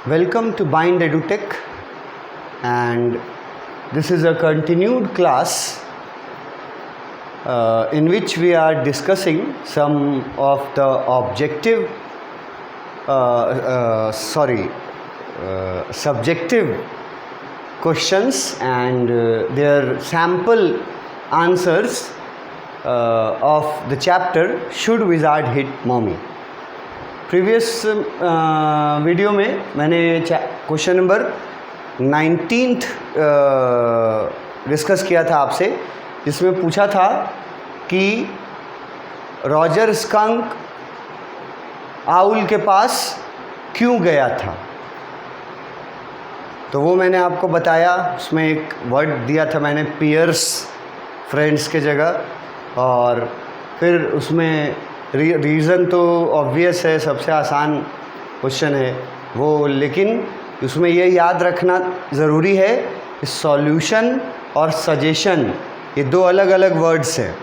Welcome to Bind EduTech, and this is a continued class in which we are discussing some of the subjective questions and their sample answers of the chapter Should Wizard Hit Mommy. Previous video में मैंने question number 19 discuss किया था आपसे, जिसमें पूछा था कि Roger skunk owl के पास क्यों गया था। तो वो मैंने आपको बताया, उसमें एक वर्ड दिया था मैंने पियर्स फ्रेंड्स के जगह, और फिर उसमें रीज़न तो ऑब्वियस है, सबसे आसान क्वेश्चन है वो, लेकिन उसमें ये याद रखना ज़रूरी है कि सॉल्यूशन और सजेशन ये दो अलग अलग वर्ड्स हैं।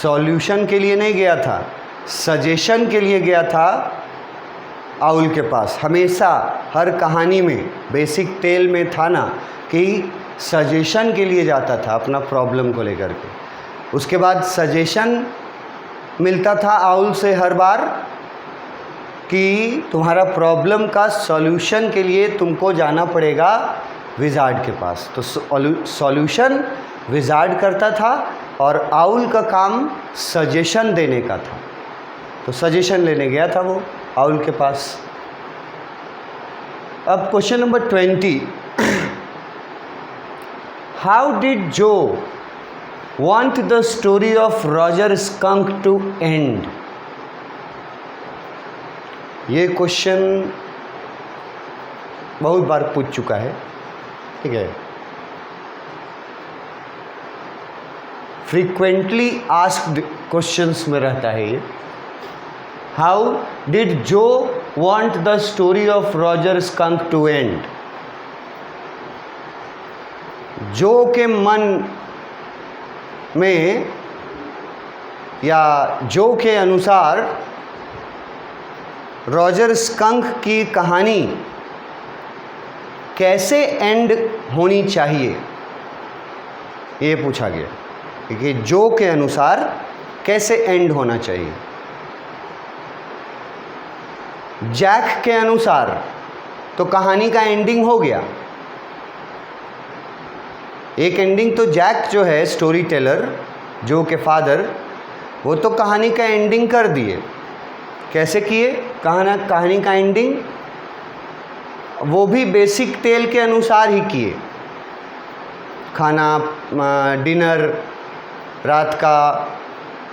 सॉल्यूशन के लिए नहीं गया था, सजेशन के लिए गया था आउल के पास। हमेशा हर कहानी में बेसिक टेल में था ना कि सजेशन के लिए जाता था अपना प्रॉब्लम को लेकर के। उसके बाद सजेशन मिलता था आउल से हर बार कि तुम्हारा प्रॉब्लम का सॉल्यूशन के लिए तुमको जाना पड़ेगा विज़ार्ड के पास। तो सॉल्यूशन विज़ार्ड करता था और आउल का काम सजेशन देने का था। तो सजेशन लेने गया था वो आउल के पास। अब क्वेश्चन नंबर 20, हाउ डिड जो want the story of Roger Skunk to end? ये क्वेश्चन बहुत बार पूछ चुका है, ठीक है। फ्रीक्वेंटली आस्क्ड क्वेश्चंस में रहता है ये। How did Jo want the story of Roger Skunk to end? Jo के मन में या जो के अनुसार रॉजर स्कंक की कहानी कैसे एंड होनी चाहिए, ये पूछा गया कि जो के अनुसार कैसे एंड होना चाहिए। जैक के अनुसार तो कहानी का एंडिंग हो गया। एक एंडिंग तो जैक जो है स्टोरी टेलर, जो के फादर, वो तो कहानी का एंडिंग कर दिए। कैसे किए कहानी का एंडिंग? वो भी बेसिक टेल के अनुसार ही किए। खाना, डिनर रात का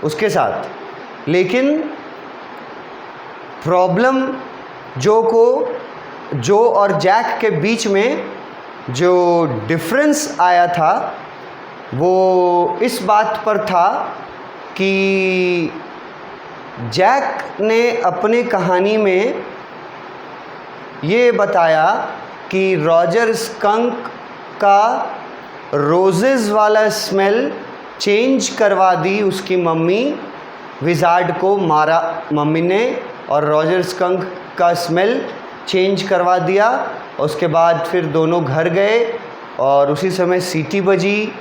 उसके साथ। लेकिन प्रॉब्लम जो और जैक के बीच में जो डिफरेंस आया था वो इस बात पर था कि जैक ने अपने कहानी में ये बताया कि रॉजर स्कंक का रोजेज़ वाला स्मेल चेंज करवा दी उसकी मम्मी। विज़ार्ड को मारा मम्मी ने और रॉजर स्कंक का स्मेल चेंज करवा दिया। उसके बाद फिर दोनों घर गए और उसी समय सीटी बजी।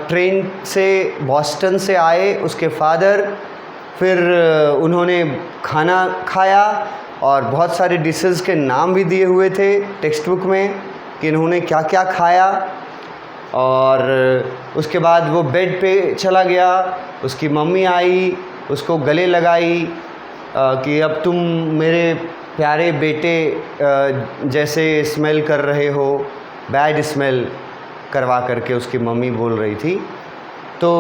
ट्रेन से बॉस्टन से आए उसके फादर, फिर उन्होंने खाना खाया और बहुत सारे डिशेस के नाम भी दिए हुए थे टेक्स्ट बुक में कि इन्होंने क्या क्या खाया। और उसके बाद वो बेड पे चला गया, उसकी मम्मी आई, उसको गले लगाई कि अब तुम मेरे प्यारे बेटे जैसे स्मेल कर रहे हो, बैड स्मेल करवा करके उसकी मम्मी बोल रही थी। तो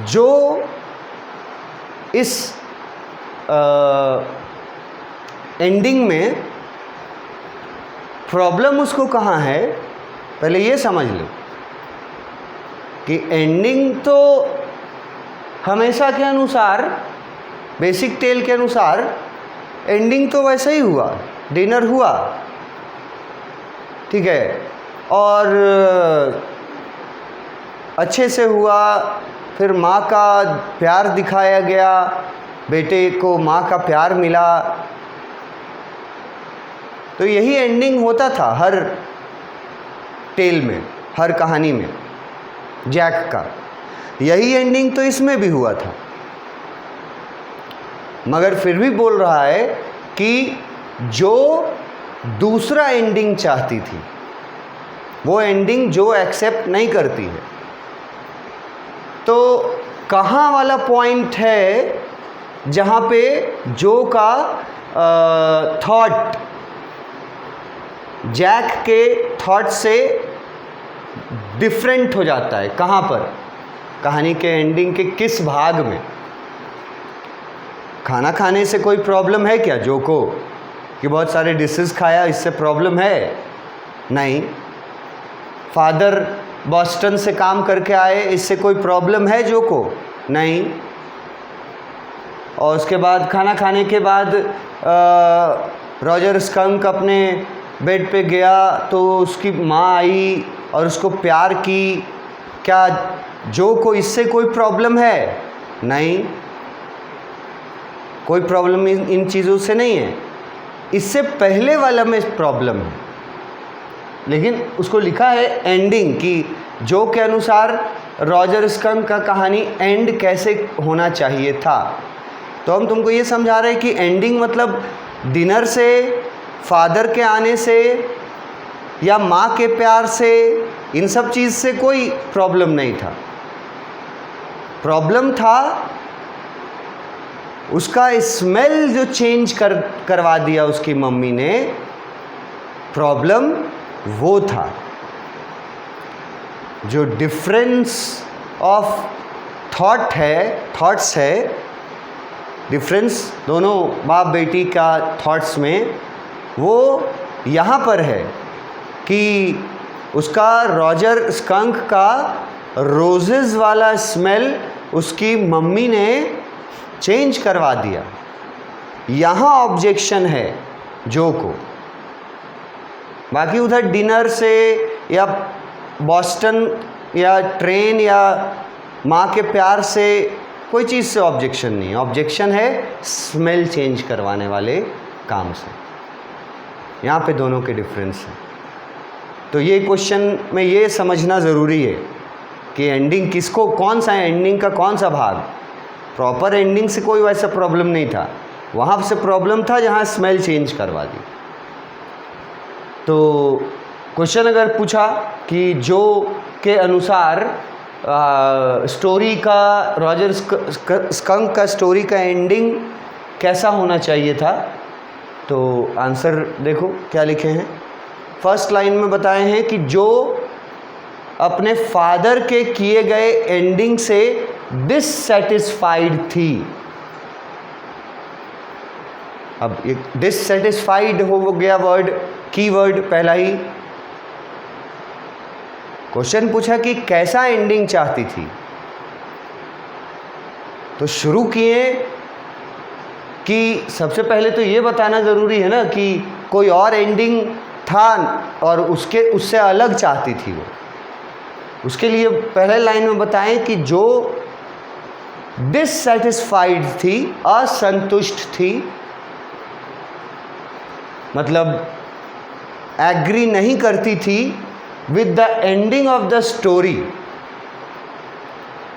जो इस एंडिंग में प्रॉब्लम उसको कहाँ है, पहले ये समझ लो कि एंडिंग तो हमेशा के अनुसार, बेसिक टेल के अनुसार एंडिंग तो वैसा ही हुआ, डिनर हुआ, ठीक है, और अच्छे से हुआ। फिर माँ का प्यार दिखाया गया, बेटे को माँ का प्यार मिला। तो यही एंडिंग होता था हर टेल में, हर कहानी में जैक का। यही एंडिंग तो इसमें भी हुआ था, मगर फिर भी बोल रहा है कि जो दूसरा एंडिंग चाहती थी वो एंडिंग जो एक्सेप्ट नहीं करती है। तो कहाँ वाला पॉइंट है जहाँ पे जो का थॉट जैक के थॉट से डिफरेंट हो जाता है? कहाँ पर? कहानी के एंडिंग के किस भाग में? खाना खाने से कोई प्रॉब्लम है क्या जो को, कि बहुत सारे डिशेस खाया इससे प्रॉब्लम है? नहीं। फादर बॉस्टन से काम करके आए, इससे कोई प्रॉब्लम है जो को? नहीं। और उसके बाद खाना खाने के बाद रॉजर स्कंक अपने बेड पे गया तो उसकी माँ आई और उसको प्यार की, क्या जो को इससे कोई प्रॉब्लम है? नहीं, कोई प्रॉब्लम इन चीज़ों से नहीं है। इससे पहले वाला में प्रॉब्लम है, लेकिन उसको लिखा है एंडिंग कि जो के अनुसार रॉजर स्कंक का कहानी एंड कैसे होना चाहिए था। तो हम तुमको ये समझा रहे हैं कि एंडिंग मतलब डिनर से, फादर के आने से या माँ के प्यार से, इन सब चीज़ से कोई प्रॉब्लम नहीं था। प्रॉब्लम था उसका स्मेल जो चेंज करवा दिया उसकी मम्मी ने, प्रॉब्लम वो था। जो डिफरेंस ऑफ थॉट्स है, डिफरेंस दोनों बाप बेटी का थॉट्स में, वो यहाँ पर है कि उसका रॉजर स्कंक का रोजेस वाला स्मेल उसकी मम्मी ने चेंज करवा दिया। यहाँ ऑब्जेक्शन है जो को। बाकी उधर डिनर से या बॉस्टन या ट्रेन या माँ के प्यार से कोई चीज़ से ऑब्जेक्शन नहीं है। ऑब्जेक्शन है स्मेल चेंज करवाने वाले काम से। यहाँ पे दोनों के डिफरेंस है। तो ये क्वेश्चन में ये समझना ज़रूरी है कि एंडिंग किसको, कौन सा एंडिंग का कौन सा भाग। प्रॉपर एंडिंग से कोई वैसा प्रॉब्लम नहीं था, वहाँ से प्रॉब्लम था जहाँ स्मेल चेंज करवा दी। तो क्वेश्चन अगर पूछा कि जो के अनुसार स्टोरी का, रॉजर स्कंक का स्टोरी का एंडिंग कैसा होना चाहिए था, तो आंसर देखो क्या लिखे हैं। फर्स्ट लाइन में बताए हैं कि जो अपने फादर के किए गए एंडिंग से डिससेटिस्फाइड थी। अब एक डिससेटिस्फाइड हो गया वर्ड, की वर्ड पहला ही। क्वेश्चन पूछा कि कैसा एंडिंग चाहती थी, तो शुरू किए कि सबसे पहले तो ये बताना ज़रूरी है ना कि कोई और एंडिंग था और उससे अलग चाहती थी वो। उसके लिए पहले लाइन में बताएं कि जो डिससेटिस्फाइड थी, असंतुष्ट थी, मतलब एग्री नहीं करती थी with the ending of the story,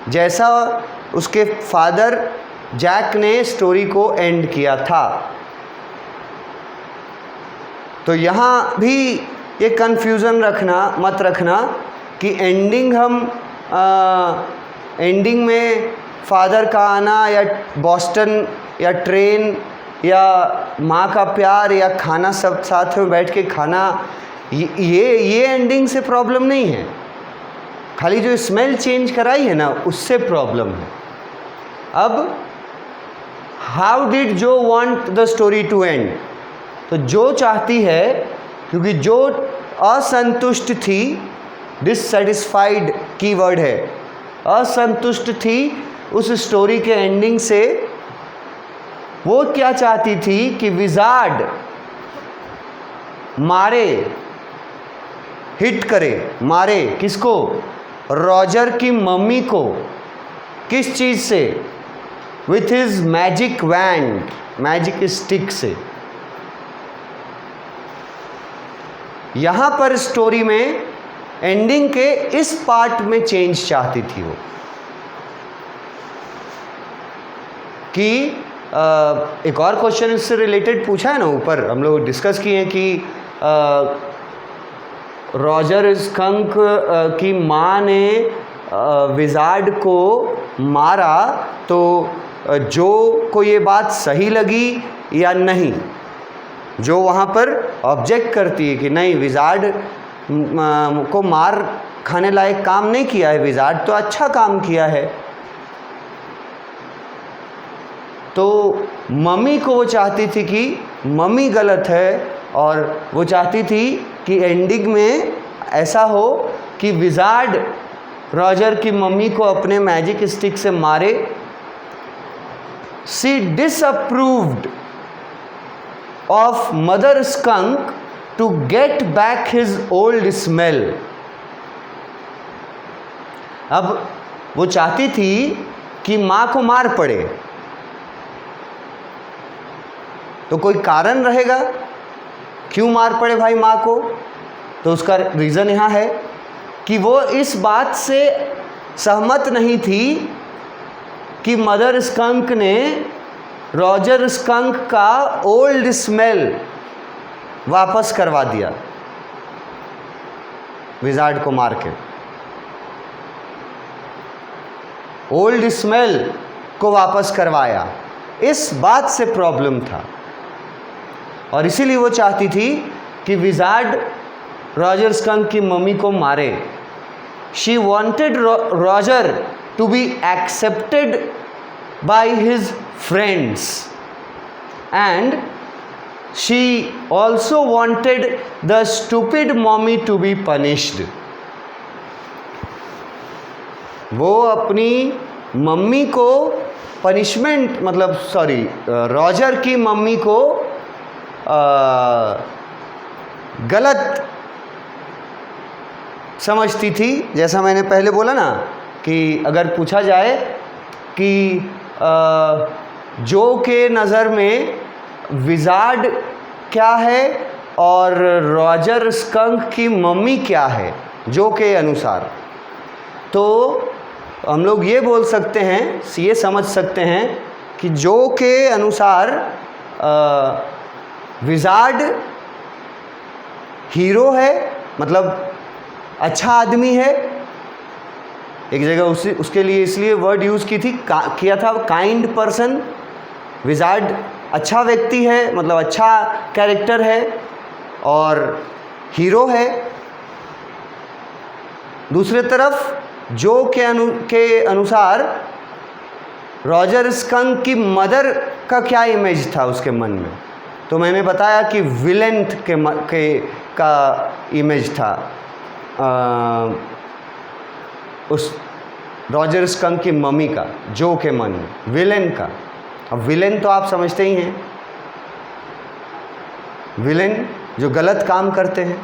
जैसा उसके फादर जैक ने स्टोरी को एंड किया था। तो यहाँ भी ये कन्फ्यूज़न मत रखना कि एंडिंग हम एंडिंग में फादर का आना या बॉस्टन या ट्रेन या माँ का प्यार या खाना सब साथ में बैठ के खाना, ये एंडिंग से प्रॉब्लम नहीं है। खाली जो स्मेल चेंज कराई है ना, उससे प्रॉब्लम है। अब how did Jo want the story to end, तो जो चाहती है, क्योंकि जो असंतुष्ट थी, डिससेटिस्फाइड की वर्ड है, असंतुष्ट थी उस स्टोरी के एंडिंग से। वो क्या चाहती थी कि विजार्ड मारे, हिट करे, मारे किसको? रॉजर की मम्मी को। किस चीज़ से? With his magic wand, magic stick से। यहाँ पर स्टोरी में एंडिंग के इस पार्ट में चेंज चाहती थी वो, कि एक और क्वेश्चन इससे रिलेटेड पूछा है ना, ऊपर हम लोग डिस्कस किए हैं कि रॉजर स्कंक की माँ ने विजार्ड को मारा, तो जो को ये बात सही लगी या नहीं, जो वहाँ पर ऑब्जेक्ट करती है कि नहीं विजार्ड को मार खाने लायक काम नहीं किया है, विजार्ड तो अच्छा काम किया है, तो मम्मी को वो चाहती थी कि मम्मी गलत है, और वो चाहती थी कि एंडिंग में ऐसा हो कि विजार्ड रॉजर की मम्मी को अपने मैजिक स्टिक से मारे। She disapproved of Mother Skunk to get back his old smell. अब वो चाहती थी कि माँ को मार पड़े, तो कोई कारण रहेगा क्यों मार पड़े भाई माँ को, तो उसका रीज़न यहाँ है कि वो इस बात से सहमत नहीं थी कि मदर स्कंक ने रॉजर स्कंक का ओल्ड स्मेल वापस करवा दिया विजार्ड को मार के। ओल्ड स्मेल को वापस करवाया, इस बात से प्रॉब्लम था, और इसीलिए वो चाहती थी कि विजार्ड रॉजर स्कंक की मम्मी को मारे। She wanted Roger to be accepted by his friends and she also wanted the stupid mommy to be punished. वो अपनी मम्मी को पनिशमेंट, मतलब सॉरी, रॉजर की मम्मी को गलत समझती थी। जैसा मैंने पहले बोला ना कि अगर पूछा जाए कि जो के नज़र में विजार्ड क्या है और रॉजर स्कंक की मम्मी क्या है जो के अनुसार, तो हम लोग ये बोल सकते हैं, ये समझ सकते हैं कि जो के अनुसार विजार्ड हीरो है, मतलब अच्छा आदमी है। एक जगह उसके लिए इसलिए वर्ड यूज़ किया था काइंड पर्सन। विजार्ड अच्छा व्यक्ति है, मतलब अच्छा कैरेक्टर है और हीरो है। दूसरी तरफ जो के अनुसार रॉजर स्कंक की मदर का क्या इमेज था उसके मन में, तो मैंने बताया कि विलेन का इमेज था उस रॉजर स्कंक की मम्मी का, जो के मन में विलेन का। अब विलेन तो आप समझते ही हैं, विलेन जो गलत काम करते हैं।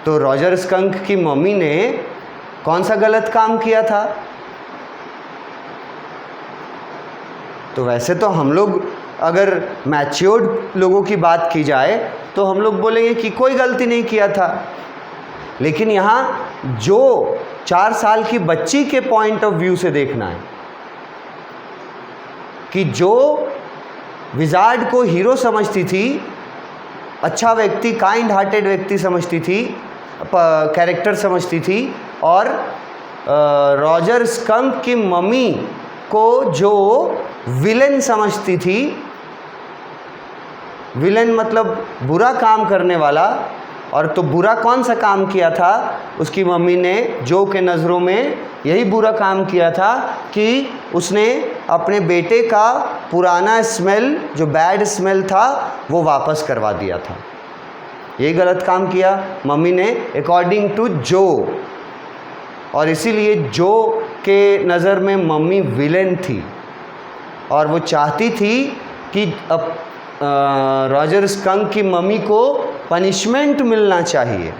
तो रॉजर स्कंक की मम्मी ने कौन सा गलत काम किया था? तो वैसे तो हम लोग अगर मैच्योर्ड लोगों की बात की जाए तो हम लोग बोलेंगे कि कोई गलती नहीं किया था, लेकिन यहाँ जो 4 साल की बच्ची के पॉइंट ऑफ व्यू से देखना है कि जो विजार्ड को हीरो समझती थी, अच्छा व्यक्ति, काइंड हार्टेड व्यक्ति समझती थी, कैरेक्टर समझती थी, और रॉजर स्कंक की मम्मी को जो विलेन समझती थी, विलेन मतलब बुरा काम करने वाला। और तो बुरा कौन सा काम किया था उसकी मम्मी ने? जो के नज़रों में यही बुरा काम किया था कि उसने अपने बेटे का पुराना स्मेल, जो बैड स्मेल था, वो वापस करवा दिया था। यही गलत काम किया मम्मी ने अकॉर्डिंग टू जो, और इसीलिए जो के नज़र में मम्मी विलेन थी और वो चाहती थी कि अब रॉजर स्कंक की मम्मी को पनिशमेंट मिलना चाहिए।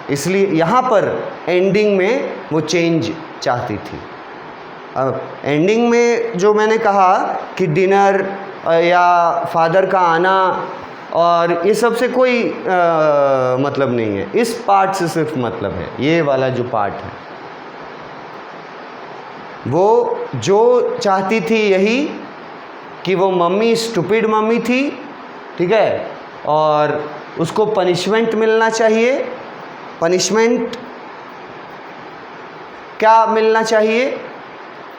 इसलिए यहाँ पर एंडिंग में वो चेंज चाहती थी। अब एंडिंग में जो मैंने कहा कि डिनर या फादर का आना और ये सब से कोई मतलब नहीं है, इस पार्ट से सिर्फ मतलब है। ये वाला जो पार्ट है वो जो चाहती थी यही कि वो मम्मी स्टूपिड मम्मी थी, ठीक है, और उसको पनिशमेंट मिलना चाहिए। पनिशमेंट क्या मिलना चाहिए,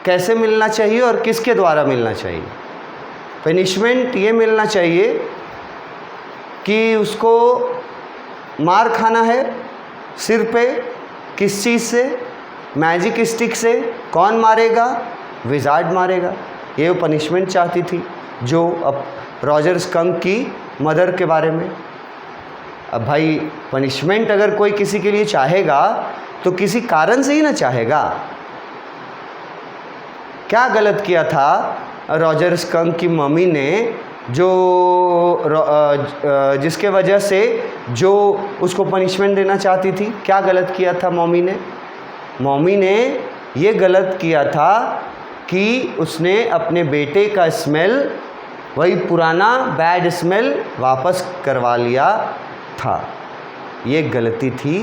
कैसे मिलना चाहिए और किसके द्वारा मिलना चाहिए? पनिशमेंट ये मिलना चाहिए कि उसको मार खाना है सिर पे। किस चीज़ से? मैजिक स्टिक से। कौन मारेगा? विजार्ड मारेगा। ये वो पनिशमेंट चाहती थी, जो अब रॉजर स्कंक की मदर के बारे में। अब भाई पनिशमेंट अगर कोई किसी के लिए चाहेगा तो किसी कारण से ही ना चाहेगा। क्या गलत किया था रॉजर स्कंक की मम्मी ने जो जिसके वजह से जो उसको पनिशमेंट देना चाहती थी? क्या गलत किया था मम्मी ने? मम्मी ने ये गलत किया था कि उसने अपने बेटे का स्मेल, वही पुराना बैड स्मेल वापस करवा लिया था। ये गलती थी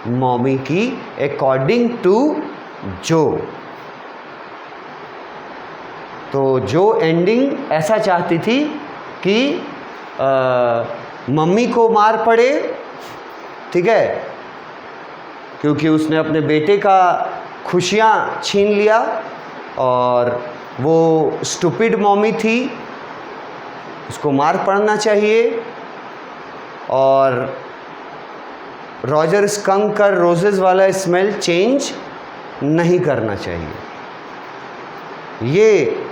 मम्मी की अकॉर्डिंग टू जो। तो जो एंडिंग ऐसा चाहती थी कि मम्मी को मार पड़े, ठीक है, क्योंकि उसने अपने बेटे का खुशियाँ छीन लिया और वो स्टूपिड मम्मी थी, उसको मार पड़ना चाहिए। और रॉजर स्कंक का रोजेस वाला स्मेल चेंज नहीं करना चाहिए। ये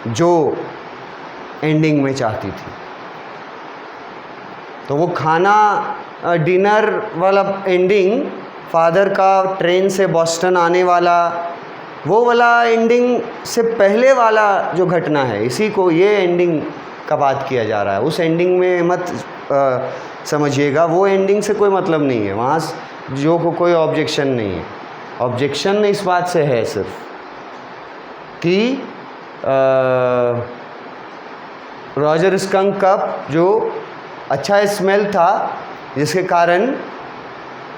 जो एंडिंग में चाहती थी। तो वो खाना डिनर वाला एंडिंग, फादर का ट्रेन से बॉस्टन आने वाला, वो वाला एंडिंग से पहले वाला जो घटना है, इसी को ये एंडिंग का बात किया जा रहा है। उस एंडिंग में मत समझिएगा, वो एंडिंग से कोई मतलब नहीं है, वहाँ जो को कोई ऑब्जेक्शन नहीं है। ऑब्जेक्शन इस बात से है सिर्फ कि रॉजर स्कंक का जो अच्छा स्मेल था, जिसके कारण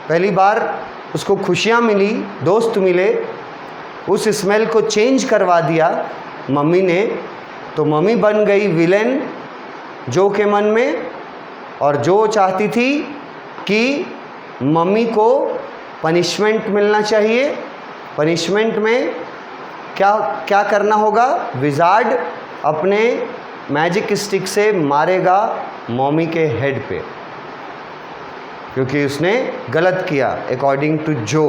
पहली बार उसको खुशियाँ मिली, दोस्त मिले, उस स्मेल को चेंज करवा दिया मम्मी ने। तो मम्मी बन गई विलेन जो के मन में, और जो चाहती थी कि मम्मी को पनिशमेंट मिलना चाहिए। पनिशमेंट में क्या क्या करना होगा? विजार्ड अपने मैजिक स्टिक से मारेगा मम्मी के हेड पे, क्योंकि उसने गलत किया अकॉर्डिंग टू जो,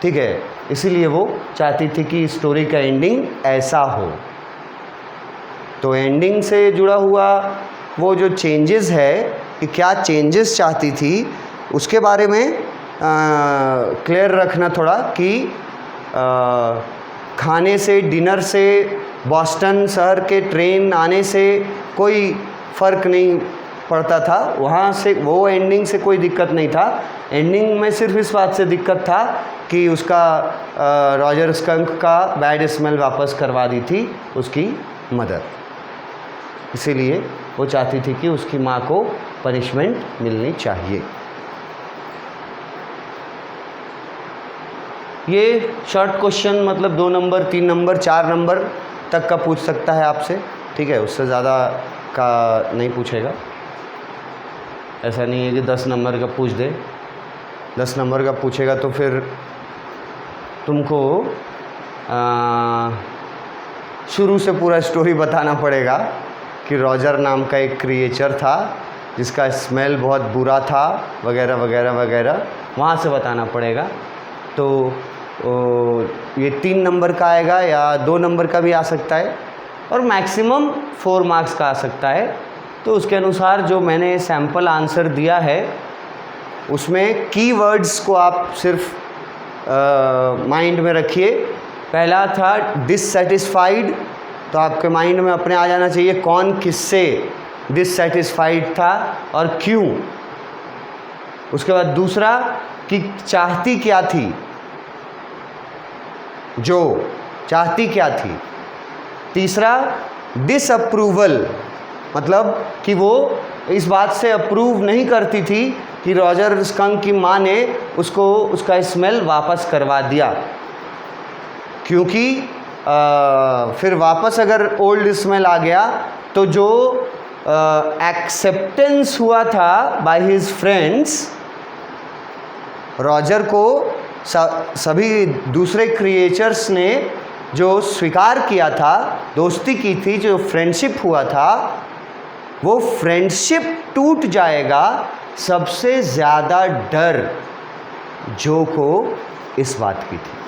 ठीक है। इसीलिए वो चाहती थी कि स्टोरी का एंडिंग ऐसा हो। तो एंडिंग से जुड़ा हुआ वो जो चेंजेस है कि क्या चेंजेस चाहती थी, उसके बारे में क्लियर रखना थोड़ा कि खाने से, डिनर से, बॉस्टन शहर के ट्रेन आने से कोई फ़र्क नहीं पड़ता था। वहाँ से वो एंडिंग से कोई दिक्कत नहीं था। एंडिंग में सिर्फ इस बात से दिक्कत था कि उसका रॉजर स्कंक का बैड स्मेल वापस करवा दी थी उसकी मदर। इसीलिए वो चाहती थी कि उसकी माँ को पनिशमेंट मिलनी चाहिए। ये शॉर्ट क्वेश्चन मतलब 2 नंबर, 3 नंबर, 4 नंबर तक का पूछ सकता है आपसे, ठीक है, उससे ज़्यादा का नहीं पूछेगा। ऐसा नहीं है कि 10 नंबर का पूछ दे। 10 नंबर का पूछेगा तो फिर तुमको शुरू से पूरा स्टोरी बताना पड़ेगा कि रॉजर नाम का एक क्रिएचर था जिसका स्मेल बहुत बुरा था, वगैरह वगैरह वगैरह, वहाँ से बताना पड़ेगा। तो ये 3 नंबर का आएगा या 2 नंबर का भी आ सकता है, और मैक्सिमम 4 मार्क्स का आ सकता है। तो उसके अनुसार जो मैंने सैम्पल आंसर दिया है उसमें कीवर्ड्स को आप सिर्फ माइंड में रखिए। पहला था डिससेटिस्फाइड, तो आपके माइंड में अपने आ जाना चाहिए कौन किससे डिससेटिस्फाइड था और क्यों। उसके बाद दूसरा कि चाहती क्या थी, जो चाहती क्या थी। तीसरा डिसअप्रूवल, मतलब कि वो इस बात से अप्रूव नहीं करती थी कि रॉजर स्कंक की माँ ने उसको उसका स्मेल वापस करवा दिया, क्योंकि फिर वापस अगर ओल्ड स्मेल आ गया तो जो एक्सेप्टेंस हुआ था बाय हिज फ्रेंड्स, रॉजर को सभी दूसरे क्रिएचर्स ने जो स्वीकार किया था, दोस्ती की थी, जो फ्रेंडशिप हुआ था, वो फ्रेंडशिप टूट जाएगा। सबसे ज़्यादा डर जो को इस बात की थी।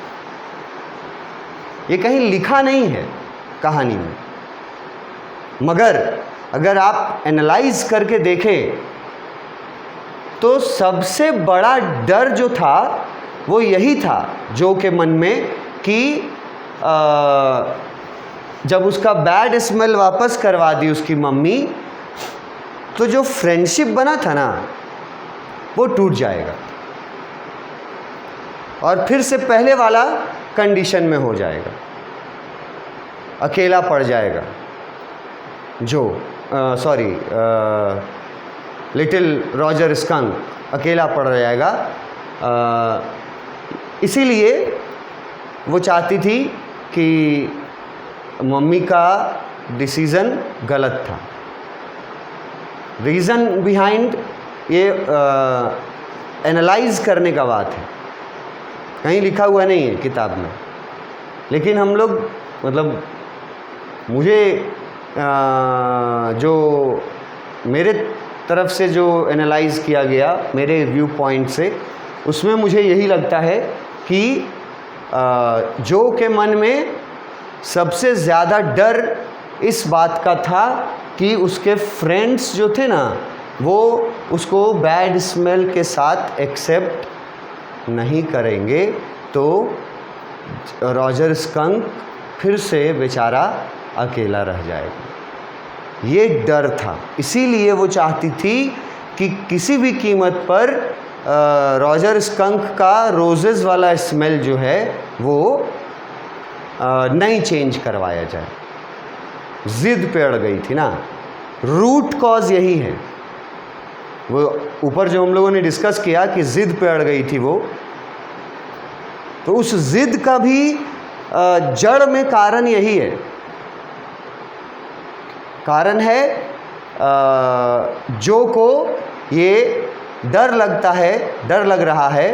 ये कहीं लिखा नहीं है कहानी में, मगर अगर आप एनालाइज करके देखें तो सबसे बड़ा डर जो था वो यही था जो के मन में कि जब उसका बैड स्मेल वापस करवा दी उसकी मम्मी, तो जो फ्रेंडशिप बना था ना वो टूट जाएगा और फिर से पहले वाला कंडीशन में हो जाएगा, अकेला पड़ जाएगा। जो लिटिल रॉजर स्कंक अकेला पड़ जाएगा। इसीलिए वो चाहती थी कि मम्मी का डिसीज़न गलत था। रीज़न बिहाइंड ये एनालाइज करने का बात है, कहीं लिखा हुआ नहीं है किताब में, लेकिन हम लोग मतलब मुझे जो मेरे तरफ से जो एनालाइज किया गया मेरे व्यू पॉइंट से, उसमें मुझे यही लगता है कि जो के मन में सबसे ज़्यादा डर इस बात का था कि उसके फ्रेंड्स जो थे ना वो उसको बैड स्मेल के साथ एक्सेप्ट नहीं करेंगे, तो रॉजर स्कंक फिर से बेचारा अकेला रह जाएगा। ये डर था, इसीलिए वो चाहती थी कि किसी भी कीमत पर रॉजर स्कंक का रोजेस वाला स्मेल जो है वो नहीं चेंज करवाया जाए। ज़िद पे अड़ गई थी ना, रूट कॉज यही है। वो ऊपर जो हम लोगों ने डिस्कस किया कि ज़िद पे अड़ गई थी वो, तो उस ज़िद का भी जड़ में कारण यही है। कारण है जो को ये डर लग रहा है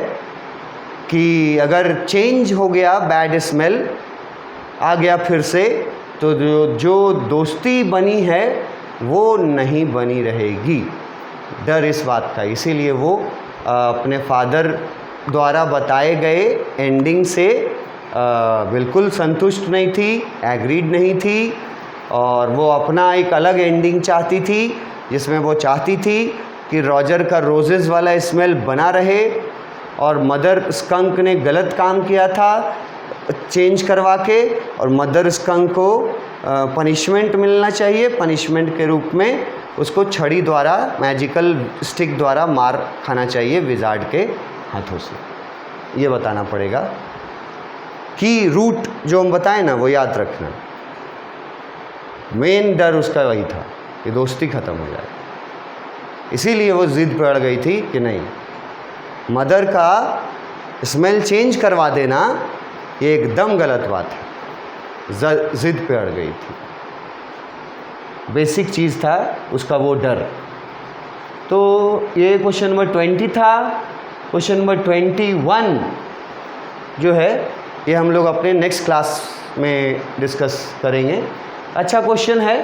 कि अगर चेंज हो गया, बैड स्मेल आ गया फिर से, तो जो दोस्ती बनी है वो नहीं बनी रहेगी। डर इस बात का, इसीलिए वो अपने फादर द्वारा बताए गए एंडिंग से बिल्कुल संतुष्ट नहीं थी, एग्रीड नहीं थी, और वो अपना एक अलग एंडिंग चाहती थी, जिसमें वो चाहती थी कि रॉजर का रोजेस वाला स्मेल बना रहे, और मदर स्कंक ने गलत काम किया था चेंज करवा के, और मदर स्कंक को पनिशमेंट मिलना चाहिए। पनिशमेंट के रूप में उसको छड़ी द्वारा, मैजिकल स्टिक द्वारा मार खाना चाहिए विजार्ड के हाथों से। ये बताना पड़ेगा कि रूट जो हम बताएं ना वो याद रखना। मेन डर उसका वही था कि दोस्ती ख़त्म हो जाए, इसीलिए वो ज़िद पे अड़ गई थी कि नहीं, मदर का स्मेल चेंज करवा देना ये एकदम गलत बात है। ज़िद पे अड़ गई थी, बेसिक चीज़ था उसका वो डर। तो ये क्वेश्चन नंबर 20 था। क्वेश्चन नंबर 21 जो है ये हम लोग अपने नेक्स्ट क्लास में डिस्कस करेंगे। अच्छा क्वेश्चन है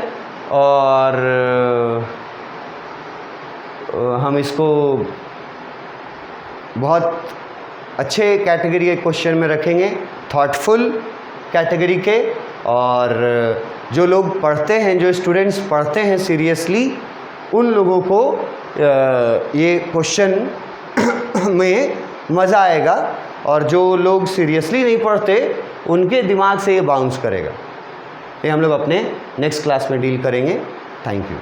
और हम इसको बहुत अच्छे कैटेगरी के क्वेश्चन में रखेंगे, थॉटफुल कैटेगरी के। और जो लोग पढ़ते हैं, जो स्टूडेंट्स पढ़ते हैं सीरियसली, उन लोगों को ये क्वेश्चन में मज़ा आएगा, और जो लोग सीरियसली नहीं पढ़ते उनके दिमाग से ये बाउंस करेगा। ये हम लोग अपने नेक्स्ट क्लास में डील करेंगे। Thank you.